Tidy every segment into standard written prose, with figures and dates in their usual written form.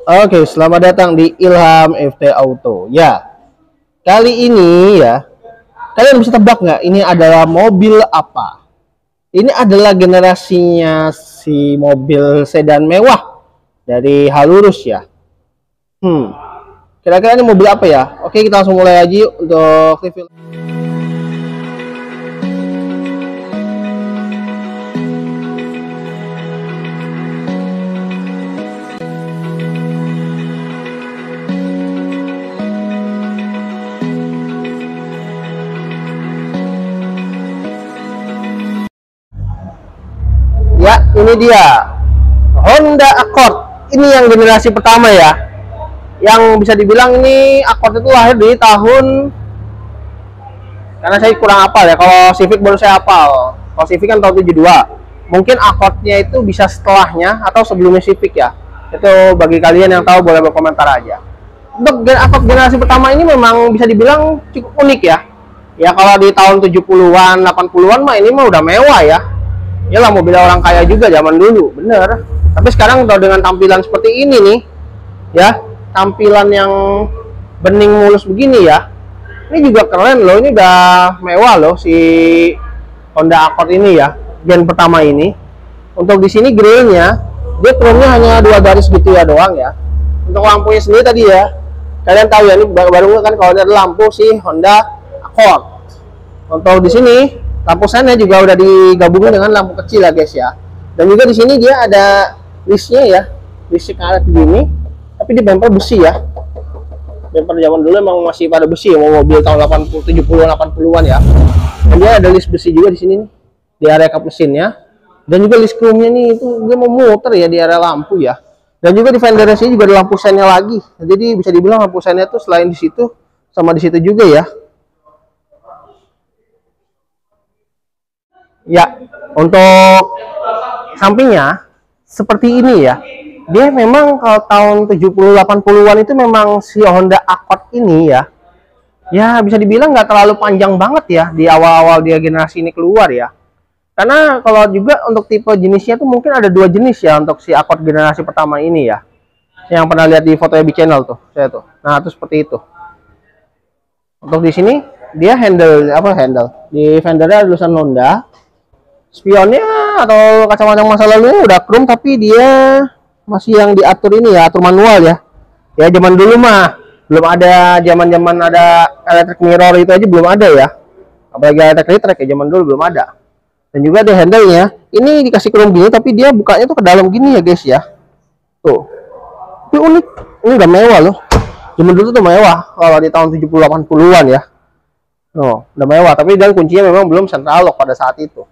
Oke, selamat datang di Ilham FT Auto. Ya, kali ini ya, kalian bisa tebak nggak ini adalah mobil apa? Ini adalah generasinya si mobil sedan mewah dari Halurus ya. Kira-kira ini mobil apa ya? Oke, kita langsung mulai aja yuk untuk review. Ya, ini dia Honda Accord. Ini yang generasi pertama ya. Yang bisa dibilang ini Accord itu lahir di tahun, karena saya kurang hafal ya. Kalau Civic baru saya hafal. Kalau Civic kan tahun 72. Mungkin Accordnya itu bisa setelahnya atau sebelumnya Civic ya. Itu bagi kalian yang tahu boleh berkomentar aja. Untuk Accord generasi pertama ini memang bisa dibilang cukup unik ya. Ya kalau di tahun 70-an, 80-an mah ini mah udah mewah ya. Yalah, mobil orang kaya juga zaman dulu, bener. Tapi sekarang kalau dengan tampilan seperti ini nih, ya, tampilan yang bening mulus begini ya, ini juga keren loh. Ini udah mewah loh si Honda Accord ini ya, gen pertama ini. Untuk di sini grillnya, dia chrome-nya hanya 2 garis gitu ya doang ya. Untuk lampunya sendiri tadi ya, kalian tahu ya, ini baru kan kalau ada lampu si Honda Accord. Untuk di sini lampu sennya juga udah digabungin dengan lampu kecil ya guys ya. Dan juga di sini dia ada listnya ya, listnya karet begini, tapi di bumper besi ya. Bumper zaman dulu emang masih pada besi ya, mobil tahun 80, 70-an, 80-an ya. Dan dia ada list besi juga di sini nih, di area kap mesinnya. Dan juga list chrome-nya nih, itu dia mau muter ya di area lampu ya. Dan juga di fender sini juga ada lampu sennya lagi. Jadi bisa dibilang lampu sennya tuh selain di situ sama di situ juga ya. Ya, untuk sampingnya seperti ini ya. Dia memang kalau tahun 70-80-an itu memang si Honda Accord ini ya. Ya, bisa dibilang nggak terlalu panjang banget ya di awal-awal dia generasi ini keluar ya. Karena kalau juga untuk tipe jenisnya tuh mungkin ada 2 jenis ya untuk si Accord generasi pertama ini ya. Yang pernah lihat di fotonya di channel tuh, saya tuh. Nah, itu seperti itu. Untuk di sini dia handle di fendernya ada tulisan Honda. Spionnya atau kacamata masa lalu udah chrome, tapi dia masih yang diatur ini ya, atur manual ya. Ya zaman dulu mah belum ada, zaman ada electric mirror itu aja belum ada ya. Apalagi electric ya, zaman dulu belum ada. Dan juga di handle-nya ini dikasih chrome gini, tapi dia bukanya tuh ke dalam gini ya guys ya. Tuh. Ini unik. Ini udah mewah loh. Zaman dulu tuh mewah kalau di tahun 70-80-an ya. Oh, udah mewah, tapi dan kuncinya memang belum central lock pada saat itu.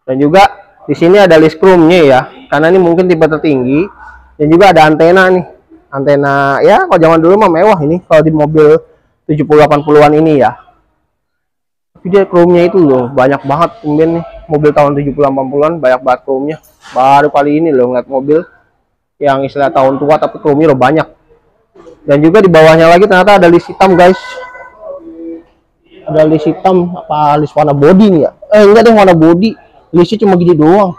Dan juga di sini ada list chrome-nya ya, karena ini mungkin tipe tertinggi. Dan juga ada antena nih, antena ya kalau zaman dulu mah mewah ini kalau di mobil 70-80-an ini ya. Tapi dia chrome-nya itu loh banyak banget, kemudian nih mobil tahun 70-80-an banyak banget chrome-nya. Baru kali ini loh ngeliat mobil yang istilah tahun tua tapi chrome-nya loh banyak. Dan juga di bawahnya lagi ternyata ada list hitam guys. Ada list hitam, apa list warna body nih ya? Enggak deh, warna body. Listnya cuma gini doang,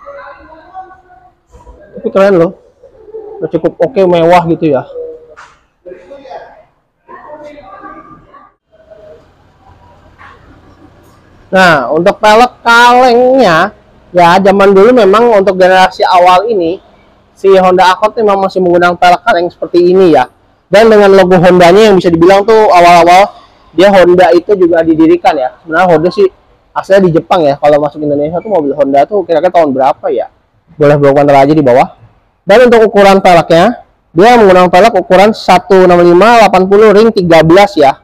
tapi keren loh, udah cukup oke, mewah gitu ya. Nah, untuk pelek kalengnya ya, zaman dulu memang untuk generasi awal ini si Honda Accord memang masih menggunakan pelek kaleng seperti ini ya. Dan dengan logo Hondanya yang bisa dibilang tuh awal-awal dia Honda itu juga didirikan ya. Sebenarnya Honda sih aslinya di Jepang ya. Kalau masuk Indonesia tuh mobil Honda tuh kira-kira tahun berapa ya? Boleh berkomentar aja di bawah. Dan untuk ukuran peleknya, dia menggunakan pelek ukuran 165/80 ring 13 ya.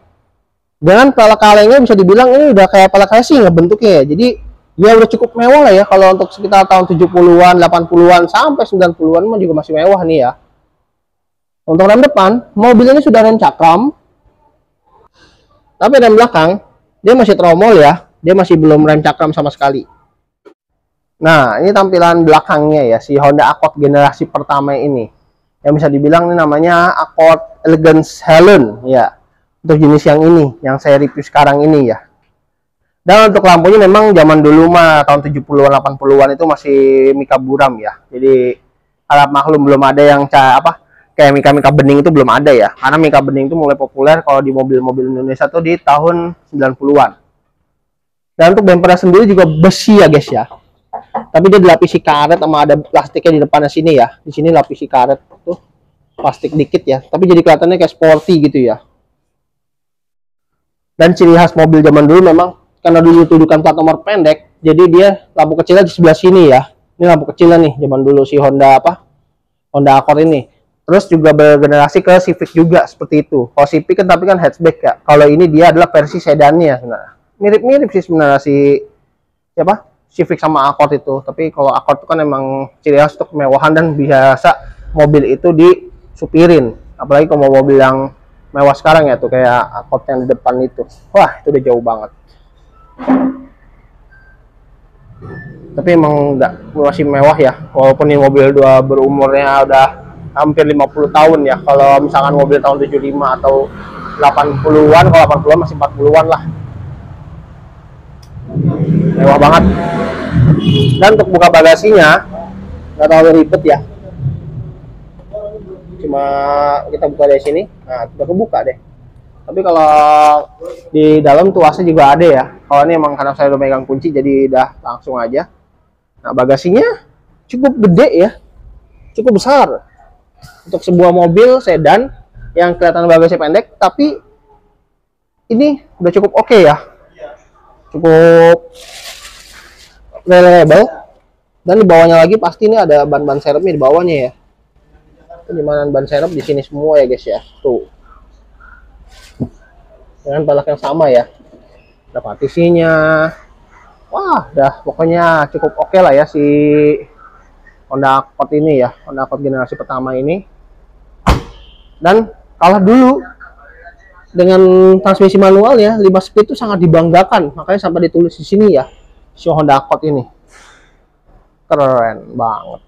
Dengan pelek kalengnya bisa dibilang ini udah kayak pelek racing ya bentuknya ya. Jadi ya udah cukup mewah lah ya. Kalau untuk sekitar tahun 70-an, 80-an sampai 90-an mah juga masih mewah nih ya. Untuk rem depan, mobil ini sudah rem cakram. Tapi rem belakang dia masih tromol ya. Dia masih belum rem cakram sama sekali. Nah, ini tampilan belakangnya ya, si Honda Accord generasi pertama ini. Yang bisa dibilang ini namanya Accord Elegance Saloon ya. Untuk jenis yang ini, yang saya review sekarang ini ya. Dan untuk lampunya memang zaman dulu mah tahun 70-an, 80-an itu masih mika buram ya. Jadi harap maklum belum ada yang kayak mika-mika bening itu belum ada ya, karena mika bening itu mulai populer kalau di mobil-mobil Indonesia tuh di tahun 90-an. Dan untuk bempernya sendiri juga besi ya guys ya, tapi dia dilapisi karet sama ada plastiknya di depannya sini ya. Di sini lapisi karet tuh, plastik dikit ya, tapi jadi kelihatannya kayak sporty gitu ya. Dan ciri khas mobil zaman dulu memang karena dulu tudukan plat nomor pendek, jadi dia lampu kecilnya di sebelah sini ya. Ini lampu kecilnya nih zaman dulu si Honda Honda Accord ini. Terus juga bergenerasi ke Civic juga seperti itu. Kalau Civic kan tapi kan hatchback ya. Kalau ini dia adalah versi sedannya sebenarnya. Mirip-mirip sih sebenarnya si siapa? Civic sama Accord itu. Tapi kalau Accord itu kan emang ciri khas untuk kemewahan dan biasa mobil itu disupirin. Apalagi kalau mobil yang mewah sekarang ya tuh kayak Accord yang di depan itu. Wah, itu udah jauh banget. Tapi emang nggak masih mewah ya. Walaupun ini mobil dua berumurnya udah hampir 50 tahun ya. Kalau misalkan mobil tahun 75 atau 80-an, kalau 80-an masih 40-an lah. Mewah banget. Dan untuk buka bagasinya nggak terlalu ribet ya, cuma kita buka dari sini. Nah, udah kebuka deh. Tapi kalau di dalam tuasnya juga ada ya. Kalau ini emang karena saya udah megang kunci jadi udah langsung aja. Nah, bagasinya cukup gede ya, cukup besar untuk sebuah mobil sedan yang kelihatan bagasinya pendek, tapi ini udah cukup oke ya, cukup reliable. Dan di bawahnya lagi pasti ini ada ban-ban serepnya di bawahnya ya. Dimana ban serep di sini semua ya guys ya, tuh dengan balak yang sama ya, ada partisinya. Wah, dah pokoknya cukup oke lah ya si Honda Accord ini ya, Honda Accord generasi pertama ini. Dan kalah dulu dengan transmisi manual ya, 5 speed itu sangat dibanggakan, makanya sampai ditulis di sini ya, si Honda Accord ini keren banget.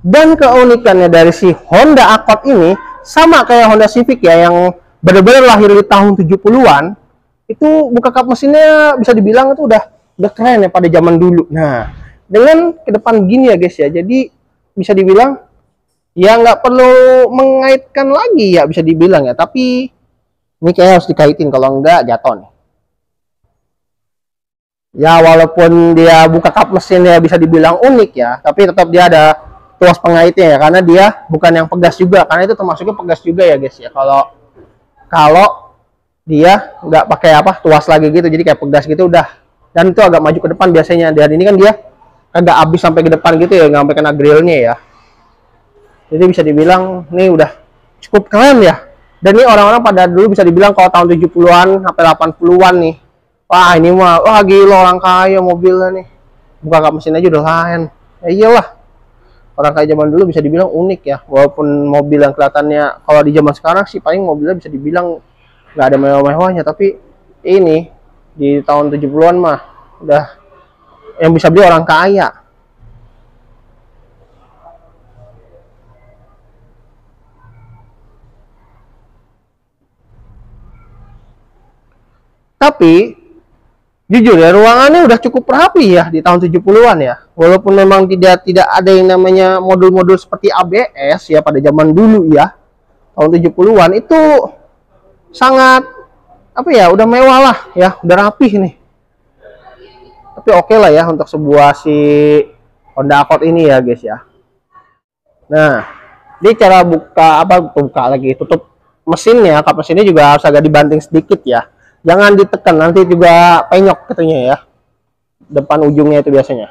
Dan keunikannya dari si Honda Accord ini sama kayak Honda Civic ya, yang benar-benar lahir di tahun 70-an. Itu buka kap mesinnya bisa dibilang itu udah keren ya pada zaman dulu. Nah, dengan ke depan gini ya guys ya, jadi bisa dibilang ya nggak perlu mengaitkan lagi ya, bisa dibilang ya. Tapi ini kayak harus dikaitin, kalau enggak jatuh nih. Ya walaupun dia buka kap mesinnya bisa dibilang unik ya, tapi tetap dia ada tuas pengaitnya ya, karena dia bukan yang pegas juga, karena itu termasuknya pegas juga ya guys ya. Kalau dia nggak pakai tuas lagi gitu, jadi kayak pegas gitu udah. Dan itu agak maju ke depan biasanya, dan ini kan dia agak habis sampai ke depan gitu ya, nggak sampai kena grillnya ya. Jadi bisa dibilang ini udah cukup keren ya. Dan ini orang-orang pada dulu bisa dibilang kalau tahun 70-an sampai 80-an nih, wah ini mah wah gila orang kaya mobilnya nih, buka kap mesin aja udah lain ya. Iyalah, orang kaya zaman dulu bisa dibilang unik ya. Walaupun mobil yang kelihatannya kalau di zaman sekarang sih paling mobilnya bisa dibilang nggak ada mewah-mewahnya, tapi ini di tahun 70-an mah udah yang bisa beli orang kaya. Tapi jujur ya, ruangannya udah cukup rapi ya di tahun 70-an ya. Walaupun memang tidak ada yang namanya modul-modul seperti ABS ya pada zaman dulu ya. Tahun 70-an itu sangat udah mewah lah ya, udah rapih nih. Tapi oke lah ya untuk sebuah si Honda Accord ini ya guys ya. Nah, ini cara buka lagi tutup mesinnya, kap mesinnya juga harus agak dibanting sedikit ya. Jangan ditekan, nanti juga penyok katanya ya. Depan ujungnya itu biasanya.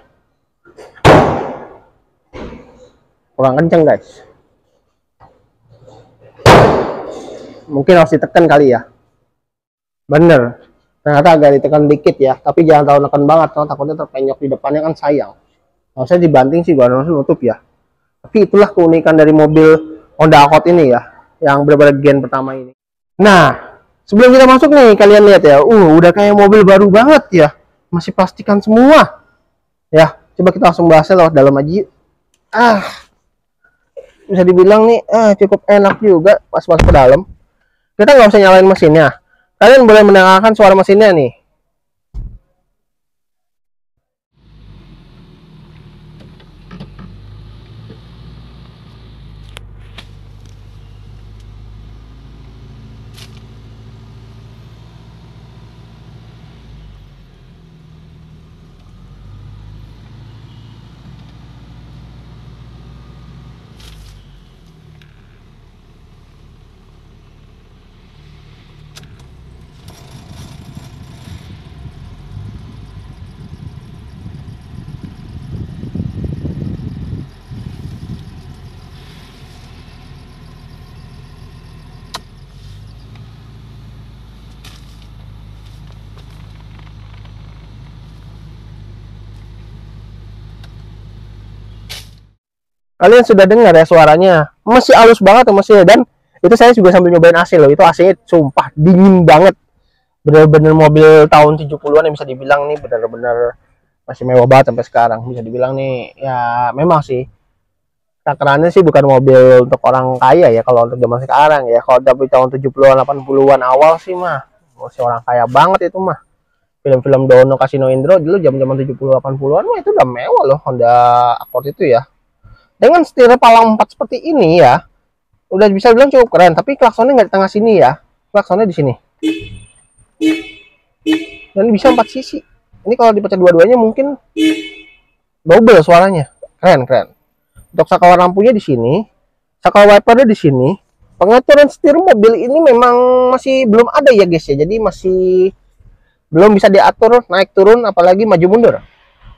Kurang kenceng guys. Mungkin harus ditekan kali ya. Bener. Ternyata agak ditekan dikit ya. Tapi jangan terlalu neken banget, karena takutnya terpenyok di depannya kan sayang. Kalau saya dibanting sih gua langsung nutup ya. Tapi itulah keunikan dari mobil Honda Accord ini ya, yang benar-benar gen pertama ini. Nah, sebelum kita masuk nih, kalian lihat ya, udah kayak mobil baru banget ya, masih plastikan semua. Ya, coba kita langsung bahasnya lewat dalam aja. Bisa dibilang nih, cukup enak juga pas masuk ke dalam. Kita nggak usah nyalain mesinnya. Kalian boleh mendengarkan suara mesinnya nih. Kalian sudah dengar ya suaranya, masih halus banget ya masih. Dan itu saya juga sambil nyobain AC loh, itu AC-nya sumpah dingin banget. Bener-bener mobil tahun 70-an yang bisa dibilang nih bener-bener masih mewah banget sampai sekarang. Bisa dibilang nih ya memang sih takarannya sih bukan mobil untuk orang kaya ya kalau untuk zaman sekarang ya. Kalau tapi tahun 70-an 80-an awal sih mah masih orang kaya banget itu mah. Film-film Dono Kasino Indro dulu zaman-zaman 70 80-an mah itu udah mewah loh Honda Accord itu ya. Dengan setir palang 4 seperti ini ya, udah bisa bilang cukup keren, tapi klaksonnya nggak di tengah sini ya. Klaksonnya di sini. Dan bisa 4 sisi. Ini kalau dipecah dua-duanya mungkin double suaranya. Keren, keren. Untuk saklar lampunya di sini, saklar wipernya di sini. Pengaturan setir mobil ini memang masih belum ada ya guys ya. Jadi masih belum bisa diatur naik turun apalagi maju mundur.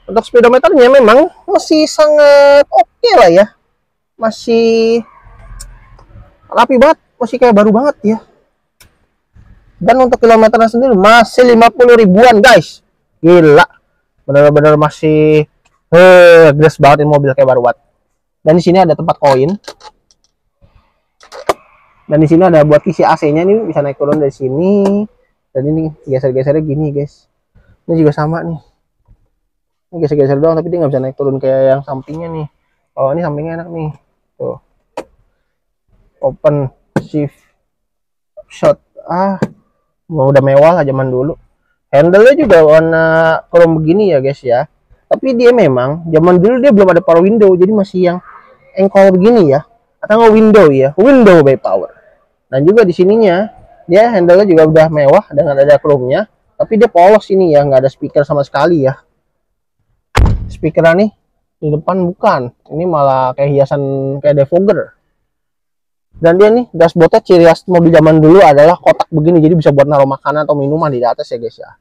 Untuk speedometernya memang masih sangat oke lah ya. Masih rapi banget, masih kayak baru banget ya. Dan untuk kilometernya sendiri masih 50 ribuan guys. Gila. Bener-bener masih gres banget ini mobil kayak baru banget. Dan di sini ada tempat koin. Dan di sini ada buat isi AC-nya nih, bisa naik turun dari sini. Dan ini geser-gesernya gini, guys. Ini juga sama nih. Ini geser-geser doang, tapi dia nggak bisa naik turun kayak yang sampingnya nih. Oh, ini sampingnya enak nih. Tuh. Open shift shot. Udah mewah lah zaman dulu. Handle-nya juga warna chrome begini ya, guys ya. Tapi dia memang zaman dulu dia belum ada power window, jadi masih yang engkol begini ya, atau nggak window ya, window by power. Dan juga di sininya dia handle-nya juga udah mewah dengan ada chrome-nya, tapi dia polos ini ya, nggak ada speaker sama sekali ya. Speakernya nih di depan bukan, ini malah kayak hiasan kayak defogger. Dan dia nih dashboardnya ciri khas mobil zaman dulu adalah kotak begini, jadi bisa buat naruh makanan atau minuman di atas ya guys ya.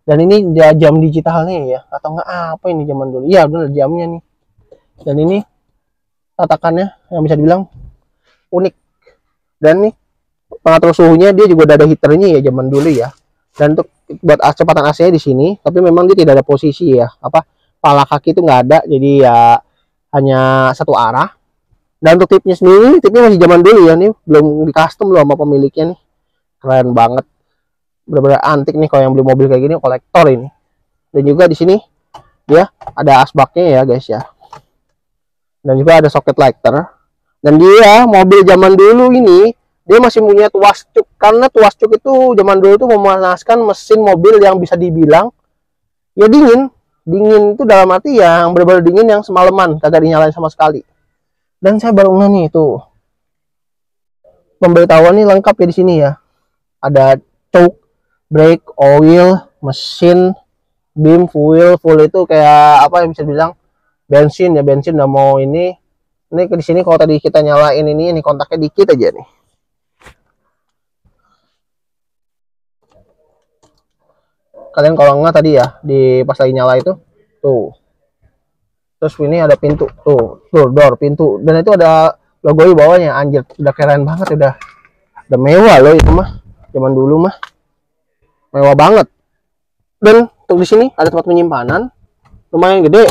Dan ini dia jam digitalnya ya, atau enggak apa ini zaman dulu? Iya bener jamnya nih. Dan ini tatakannya yang bisa dibilang unik. Dan nih pengatur suhunya dia juga udah ada heaternya ya zaman dulu ya. Dan untuk buat kecepatan AC-nya di sini, tapi memang dia tidak ada posisi ya. Pala kaki itu nggak ada, jadi ya hanya satu arah. Dan untuk tipnya sendiri, tipnya masih zaman dulu ya nih, belum di custom loh sama pemiliknya nih. Keren banget. Bener-bener antik nih kalau yang beli mobil kayak gini, kolektor ini. Dan juga di sini dia ada asbaknya ya guys ya. Dan juga ada socket lighter. Dan dia mobil zaman dulu ini dia masih punya tuas cuk, karena tuas cuk itu zaman dulu tuh memanaskan mesin mobil yang bisa dibilang ya dingin itu dalam arti yang benar-benar dingin yang semalaman kagak dinyalain sama sekali. Dan saya baru ngeh nih tuh pemberitahuan nih lengkap ya di sini ya, ada cuk, brake, oil, mesin, beam, fuel itu kayak apa yang bisa dibilang bensin ya, bensin udah mau ini di sini kalau tadi kita nyalain ini kontaknya dikit aja nih. Kalian kalau enggak tadi ya di pas lagi nyala itu tuh. Terus ini ada pintu tuh, door pintu, dan itu ada logo di bawahnya. Anjir, udah keren banget, udah mewah loh itu mah. Zaman dulu mah mewah banget. Dan untuk di sini ada tempat penyimpanan lumayan gede.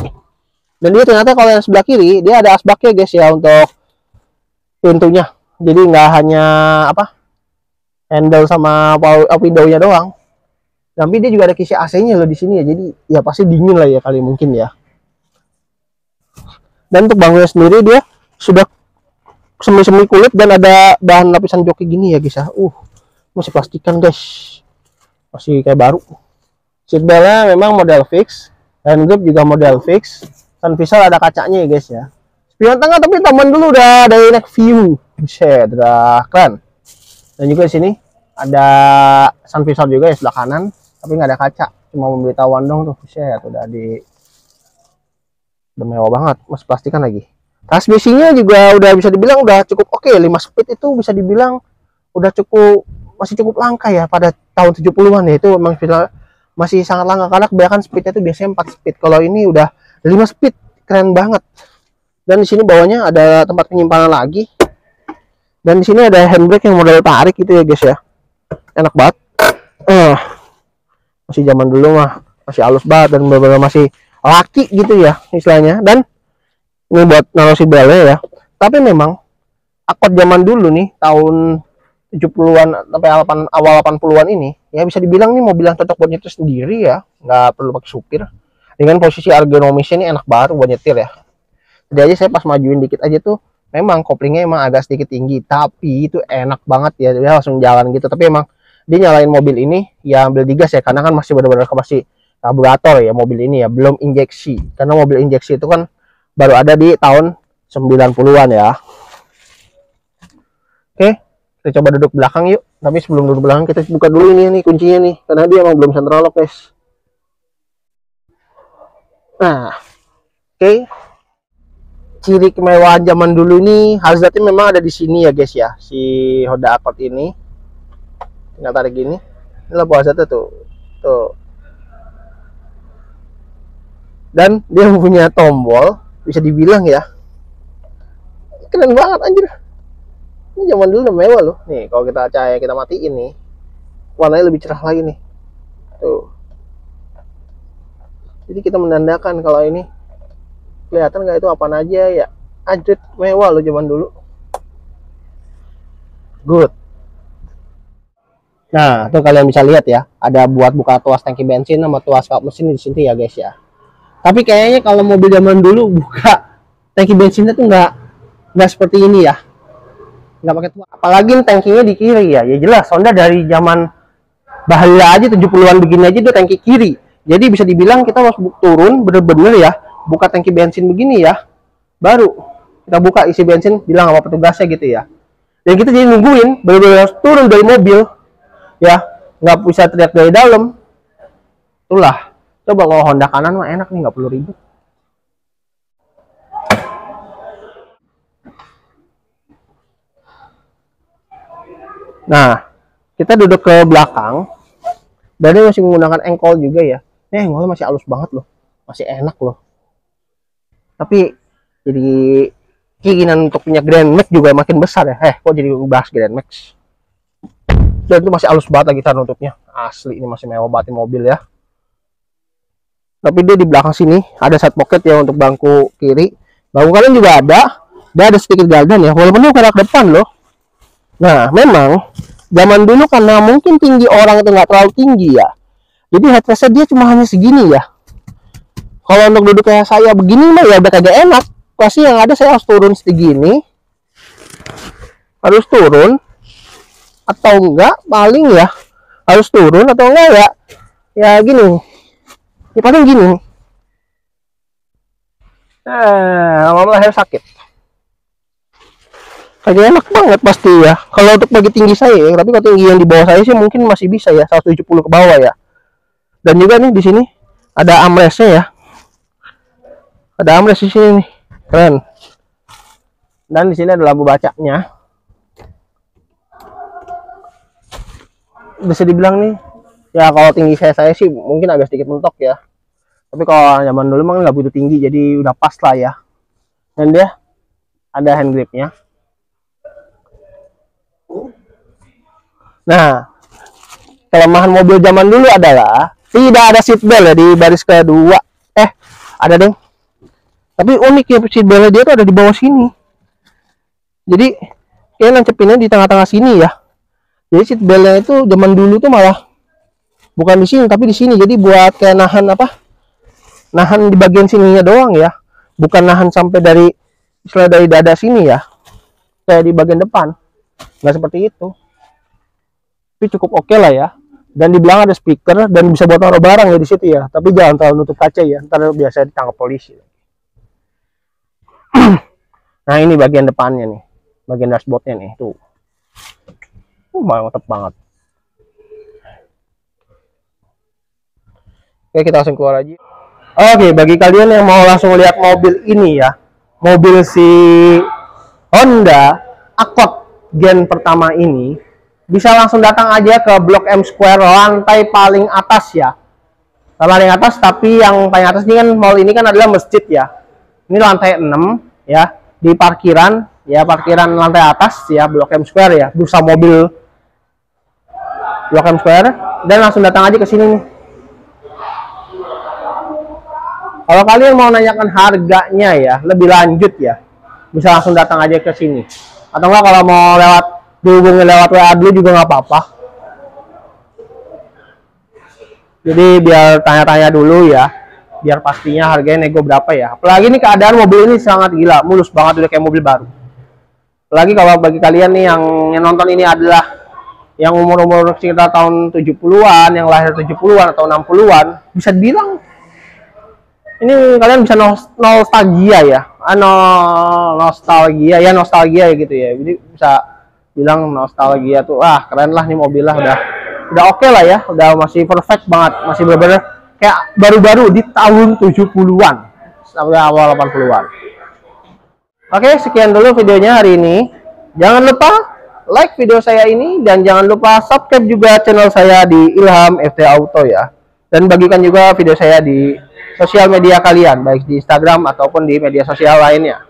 Dan dia ternyata kalau yang sebelah kiri dia ada asbaknya guys ya untuk pintunya. Jadi nggak hanya handle sama window-nya doang. Tapi dia juga ada kisi AC-nya loh di sini ya. Jadi ya pasti dingin lah ya kali mungkin ya. Dan untuk bangunnya sendiri dia sudah semi-semi kulit dan ada bahan lapisan joki gini ya guys ya. Masih plastikan guys. Masih kayak baru. Seatbeltnya memang model fix. Hand grip juga model fix. Sun visor ada kacanya ya guys ya. Spion tengah tapi taman dulu udah dari neck view. Buset, udah keren. Dan juga di sini ada sun visor juga ya sebelah kanan, tapi nggak ada kaca, cuma memberitahuan dong tuh. Buset, udah mewah banget, masih plastikan lagi. Transmisinya juga udah bisa dibilang udah cukup oke. 5 speed itu bisa dibilang udah masih cukup langka ya pada tahun 70-an ya. Itu memang masih sangat langka karena kebanyakan speednya itu biasanya 4 speed. Kalau ini udah 5 speed, keren banget. Dan di sini bawahnya ada tempat penyimpanan lagi. Dan di sini ada handbrake yang model tarik gitu ya guys ya. Enak banget. Masih zaman dulu mah masih halus banget dan benar-benar masih laki gitu ya istilahnya. Dan Ini buat naruh seat beltnya ya. Tapi memang Accord zaman dulu nih, tahun 70-an sampai awal 80-an ini, ya bisa dibilang nih mobil yang cocok buat nyetir sendiri ya, nggak perlu pakai supir. Dengan posisi ergonomisnya ini enak banget buat nyetir ya. Jadi aja saya pas majuin dikit aja tuh, memang koplingnya emang agak sedikit tinggi, tapi itu enak banget ya, dia langsung jalan gitu. Tapi emang dia nyalain mobil ini ya ambil digas ya, karena kan masih benar-benar masih karburator ya mobil ini ya, belum injeksi. Karena mobil injeksi itu kan baru ada di tahun 90-an ya. Oke, kita coba duduk belakang yuk. Tapi sebelum duduk belakang kita buka dulu ini nih kuncinya nih, karena dia emang belum central lock guys. Nah, oke. Ciri kemewahan zaman dulu ini hazardnya memang ada di sini ya guys ya, si Honda Accord ini. Tinggal tarik gini, ini lampu hazardnya tuh. Dan dia punya tombol, bisa dibilang ya keren banget anjir. Ini zaman dulu udah mewah loh. Nih kalau kita cahaya kita matiin nih, warnanya lebih cerah lagi nih tuh. Jadi kita menandakan kalau ini kelihatan nggak itu apaan aja ya. Anjir mewah loh zaman dulu. Good. Nah tuh kalian bisa lihat ya, ada buat buka tuas tangki bensin sama tuas kap mesin di sini ya guys ya. Tapi kayaknya kalau mobil zaman dulu buka tangki bensinnya tuh nggak seperti ini ya, nggak pakai tuas. Apalagi tangkinya di kiri ya. Ya jelas Honda dari zaman bahaya aja 70-an begini aja dia tangki kiri. Jadi bisa dibilang kita harus turun bener-bener ya, buka tangki bensin begini ya, baru kita buka isi bensin, bilang sama petugasnya gitu ya. Dan kita jadi nungguin bener-bener harus turun dari mobil ya, nggak bisa teriak dari dalam. Itulah, coba kalau Honda kanan mah enak nih, nggak perlu ribet. Nah, kita duduk ke belakang, dan dia masih menggunakan engkol juga ya. Ini engkolnya masih halus banget loh, masih enak loh. Tapi jadi keinginan untuk punya Grand Max juga makin besar ya. Kok jadi bahas Grand Max? Dan itu masih halus banget lagi cara nutupnya. Asli ini masih mewah banget mobil ya. Tapi dia di belakang sini ada side pocket ya untuk bangku kiri. Bangku kanan juga ada. Dia ada sedikit gardan ya. Walaupun itu rak depan loh. Nah memang zaman dulu karena mungkin tinggi orang itu nggak terlalu tinggi ya. Jadi headrestnya dia cuma hanya segini ya. Kalau untuk duduk kayak saya begini mah ya udah kagak enak. Pasti yang ada saya harus turun segini. Harus turun. Atau enggak paling ya harus turun atau enggak ya gini ya paling gini. Lama-lama leher sakit, kagak enak banget pasti ya kalau untuk bagi tinggi saya ya. Tapi kalau tinggi yang di bawah saya sih mungkin masih bisa ya, 170 ke bawah ya. Dan juga nih di sini ada armrestnya ya, ada armrest di sini nih, keren. Dan di sini ada lampu bacanya. Bisa dibilang nih ya kalau tinggi saya sih mungkin agak sedikit mentok ya, tapi kalau zaman dulu emang nggak butuh tinggi, jadi udah pas lah ya. Dan dia ada hand gripnya. Nah kelemahan mobil zaman dulu adalah tidak ada seat belt ya di baris kedua. Ada deh, tapi unik ya, seat belt dia tuh ada di bawah sini, jadi kayak nancepinnya di tengah-tengah sini ya. Jadi seat beltnya itu zaman dulu tuh malah bukan di sini tapi di sini. Jadi buat kayak nahan nahan di bagian sininya doang ya, bukan nahan sampai dari istilah dari dada sini ya, kayak di bagian depan. Nggak seperti itu, tapi cukup oke lah ya. Dan di belakang ada speaker dan bisa buat taruh barang ya di situ ya. Tapi jangan terlalu nutup kaca ya, ntar biasa ditangkap polisi. Nah ini bagian depannya nih, bagian dashboardnya nih tuh. Mantap banget. Oke kita langsung keluar aja. Oke, bagi kalian yang mau langsung lihat mobil ini ya, mobil si Honda Accord gen pertama ini, bisa langsung datang aja ke Blok M Square lantai paling atas ya. Paling atas, tapi yang paling atas ini kan mall ini kan adalah masjid ya. Ini lantai 6 ya, di parkiran ya, parkiran lantai atas ya, Blok M Square ya, bursa mobil Blok M Square. Dan langsung datang aja ke sini nih. Kalau kalian mau nanyakan harganya ya, lebih lanjut ya, bisa langsung datang aja ke sini. Atau enggak kalau mau lewat dihubungi lewat WA dulu juga nggak apa-apa. Jadi biar tanya-tanya dulu ya, biar pastinya harganya nego berapa ya. Apalagi ini keadaan mobil ini sangat gila, mulus banget, udah kayak mobil baru. Apalagi kalau bagi kalian nih yang nonton ini adalah yang umur-umur sekitar tahun 70-an, yang lahir 70-an atau 60-an, bisa dibilang ini kalian bisa nostalgia ya. Nostalgia ya gitu ya. Jadi bisa bilang nostalgia tuh, wah keren lah nih mobil lah, udah oke lah ya, udah masih perfect banget, masih bener-bener kayak baru-baru di tahun 70-an sampai awal 80-an. Oke, sekian dulu videonya hari ini. Jangan lupa like video saya ini dan jangan lupa subscribe juga channel saya di Ilham FT Auto ya. Dan bagikan juga video saya di sosial media kalian, baik di Instagram ataupun di media sosial lainnya.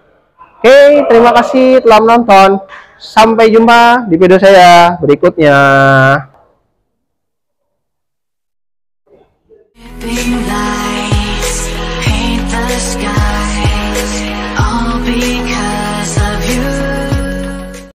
Oke, terima kasih telah menonton. Sampai jumpa di video saya berikutnya.